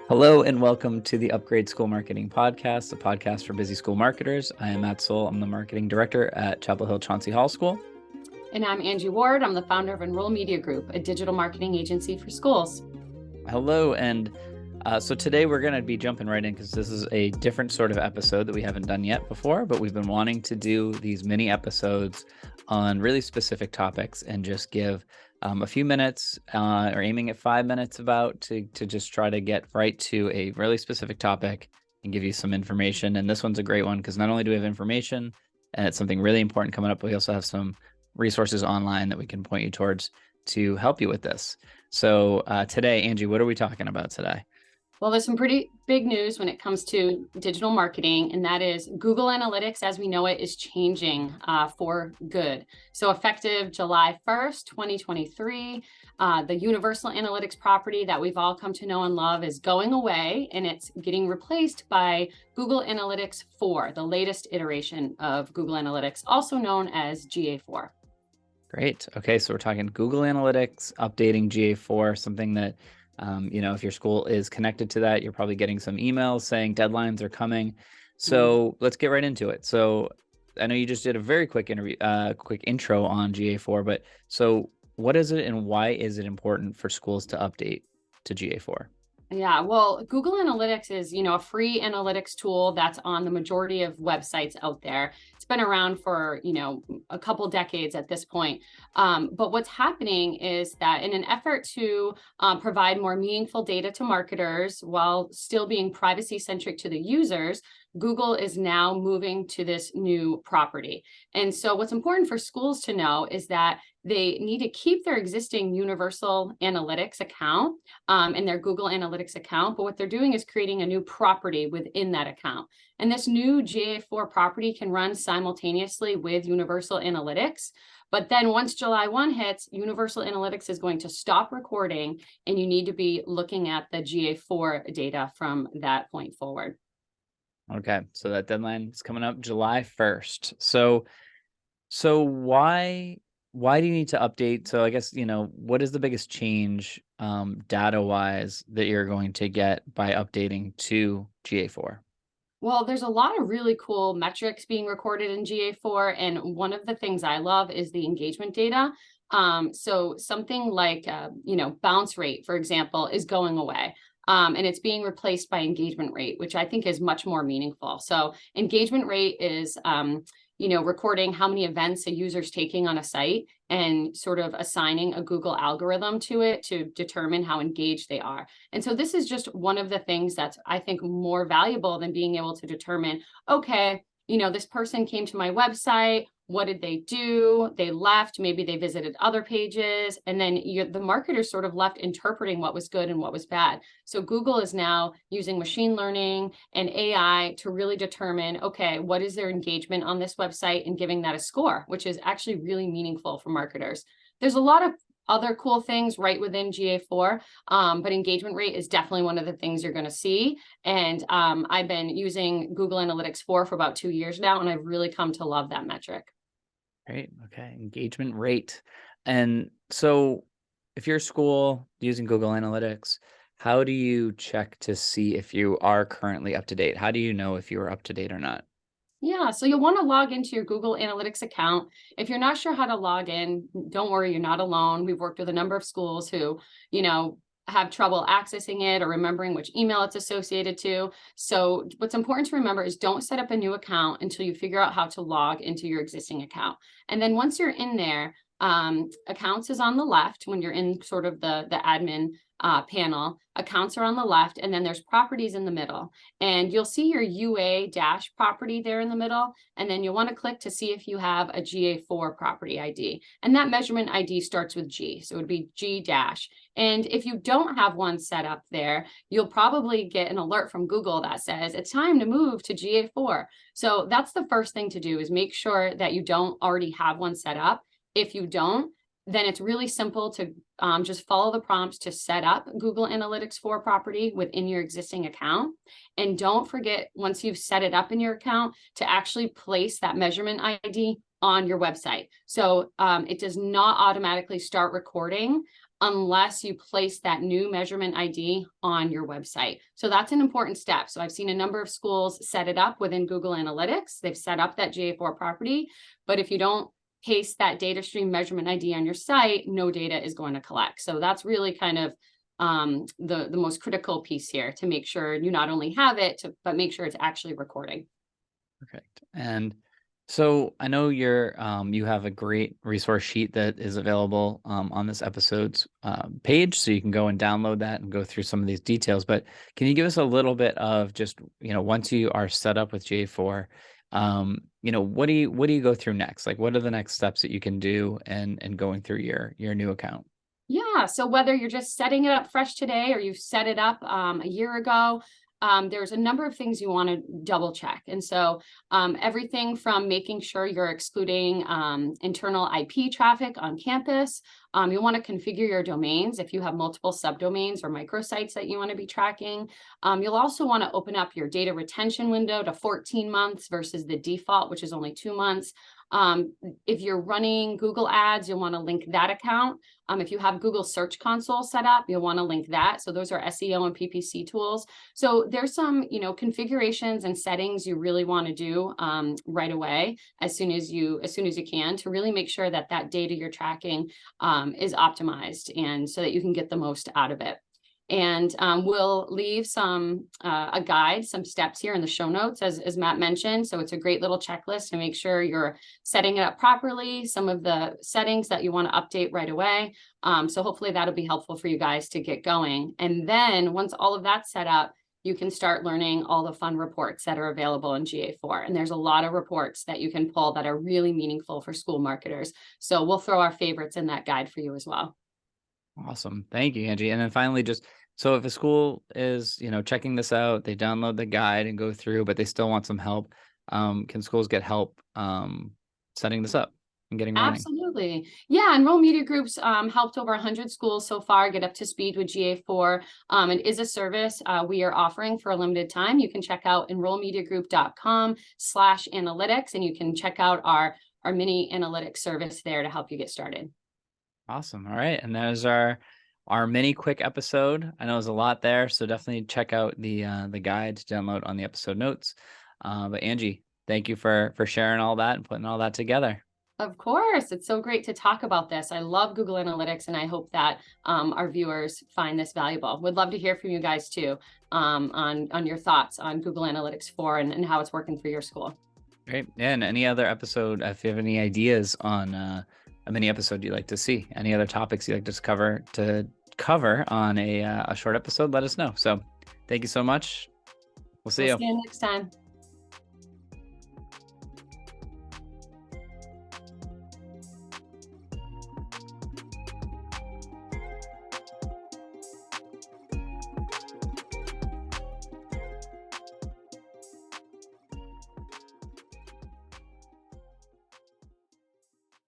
Hello and welcome to the Upgrade School Marketing Podcast, a podcast for busy school marketers. I am Matt Soul. I'm the marketing director at Chapel Hill Chauncey Hall School. And I'm Angie Ward. I'm the founder of Enroll Media Group, a digital marketing agency for schools. Hello, and so today we're going to be jumping right in because this is a different sort of episode that we haven't done yet before, but we've been wanting to do these mini episodes on really specific topics and just give a few minutes or aiming at 5 minutes about to just try to get right to a really specific topic and give you some information. And this one's a great one because not only do we have information and it's something really important coming up, but we also have some resources online that we can point you towards to help you with this. So today, Angie, what are we talking about today? Well, there's some pretty big news when it comes to digital marketing, and that is Google Analytics, as we know it, is changing for good. So effective July 1st, 2023, the Universal Analytics property that we've all come to know and love is going away, and it's getting replaced by Google Analytics 4, the latest iteration of Google Analytics, also known as GA4. Great. Okay, so we're talking Google Analytics, updating GA4, something that if your school is connected to that, you're probably getting some emails saying deadlines are coming. So let's get right into it. So I know you just did a very quick intro on GA4, but so what is it and why is it important for schools to update to GA4? Yeah, well, Google Analytics is, a free analytics tool that's on the majority of websites out there. It's been around for, a couple decades at this point. But what's happening is that in an effort to provide more meaningful data to marketers while still being privacy centric to the users, Google is now moving to this new property. And so what's important for schools to know is that they need to keep their existing Universal Analytics account and their Google Analytics account. But what they're doing is creating a new property within that account. And this new GA4 property can run simultaneously with Universal Analytics. But then once July 1 hits, Universal Analytics is going to stop recording, and you need to be looking at the GA4 data from that point forward. Okay, so that deadline is coming up July 1st. So why do you need to update? So I guess, what is the biggest change data-wise that you're going to get by updating to GA4? Well, there's a lot of really cool metrics being recorded in GA4, and one of the things I love is the engagement data. So something like, bounce rate, for example, is going away. And it's being replaced by engagement rate, which I think is much more meaningful. So engagement rate is, recording how many events a user's taking on a site and sort of assigning a Google algorithm to it to determine how engaged they are. And so this is just one of the things that's, I think, more valuable than being able to determine, okay, this person came to my website. What did they do? They left, maybe they visited other pages, and then the marketers sort of left interpreting what was good and what was bad. So Google is now using machine learning and AI to really determine, okay, what is their engagement on this website and giving that a score, which is actually really meaningful for marketers. There's a lot of other cool things right within GA4, but engagement rate is definitely one of the things you're going to see. And I've been using Google Analytics 4 for about 2 years now, and I've really come to love that metric. Great. Okay. Engagement rate. And so if you're a school using Google Analytics, how do you check to see if you are currently up to date? How do you know if you are up to date or not? Yeah, so you'll want to log into your Google Analytics account. If you're not sure how to log in, don't worry, you're not alone. We've worked with a number of schools who, have trouble accessing it or remembering which email it's associated to. So what's important to remember is don't set up a new account until you figure out how to log into your existing account. And then once you're in there, accounts is on the left when you're in sort of the admin panel. Accounts are on the left, and then there's properties in the middle. And you'll see your UA dash property there in the middle, and then you'll want to click to see if you have a GA4 property ID. And that measurement ID starts with G, so it would be G dash. And if you don't have one set up there, you'll probably get an alert from Google that says it's time to move to GA4. So that's the first thing to do, is make sure that you don't already have one set up. If you don't, then it's really simple to just follow the prompts to set up Google Analytics 4 property within your existing account. And don't forget, once you've set it up in your account, to actually place that measurement ID on your website. So it does not automatically start recording unless you place that new measurement ID on your website. So that's an important step. So I've seen a number of schools set it up within Google Analytics. They've set up that GA4 property, but if you don't paste that data stream measurement ID on your site, no data is going to collect. So that's really kind of the most critical piece here, to make sure you not only have it, but make sure it's actually recording. Perfect. And so I know you have a great resource sheet that is available on this episode's page, so you can go and download that and go through some of these details. But can you give us a little bit of just, once you are set up with GA4, what do you go through next? Like, what are the next steps that you can do and going through your new account? Yeah, so whether you're just setting it up fresh today or you've set it up a year ago, there's a number of things you want to double check. And so everything from making sure you're excluding internal IP traffic on campus. You want to configure your domains if you have multiple subdomains or microsites that you want to be tracking. You'll also want to open up your data retention window to 14 months versus the default, which is only 2 months. If you're running Google Ads, you'll want to link that account. If you have Google Search Console set up, you'll want to link that. So those are SEO and PPC tools. So there's some, configurations and settings you really want to do right away, as soon as you can, to really make sure that that data you're tracking is optimized, and so that you can get the most out of it. And we'll leave a guide, some steps here in the show notes, as Matt mentioned. So it's a great little checklist to make sure you're setting it up properly, some of the settings that you want to update right away. So hopefully that'll be helpful for you guys to get going. And then once all of that's set up, you can start learning all the fun reports that are available in GA4. And there's a lot of reports that you can pull that are really meaningful for school marketers. So we'll throw our favorites in that guide for you as well. Awesome. Thank you, Angie. And then finally, so if a school is, checking this out, they download the guide and go through, but they still want some help, can schools get help setting this up and getting running? Absolutely. Yeah, Enroll Media Group's helped over 100 schools so far get up to speed with GA4. It is a service we are offering for a limited time. You can check out enrollmediagroup.com/analytics, and you can check out our mini analytics service there to help you get started. Awesome. All right. And there's our mini quick episode. I know there's a lot there, so definitely check out the guide to download on the episode notes. But Angie, thank you for sharing all that and putting all that together. Of course. It's so great to talk about this. I love Google Analytics, and I hope that our viewers find this valuable. Would love to hear from you guys too, on your thoughts on Google Analytics 4 and how it's working for your school. Great. Yeah, and any other episode, if you have any ideas on a mini episode you'd like to see, any other topics you'd like to cover on a short episode, let us know. So thank you so much. We'll see you See you next time.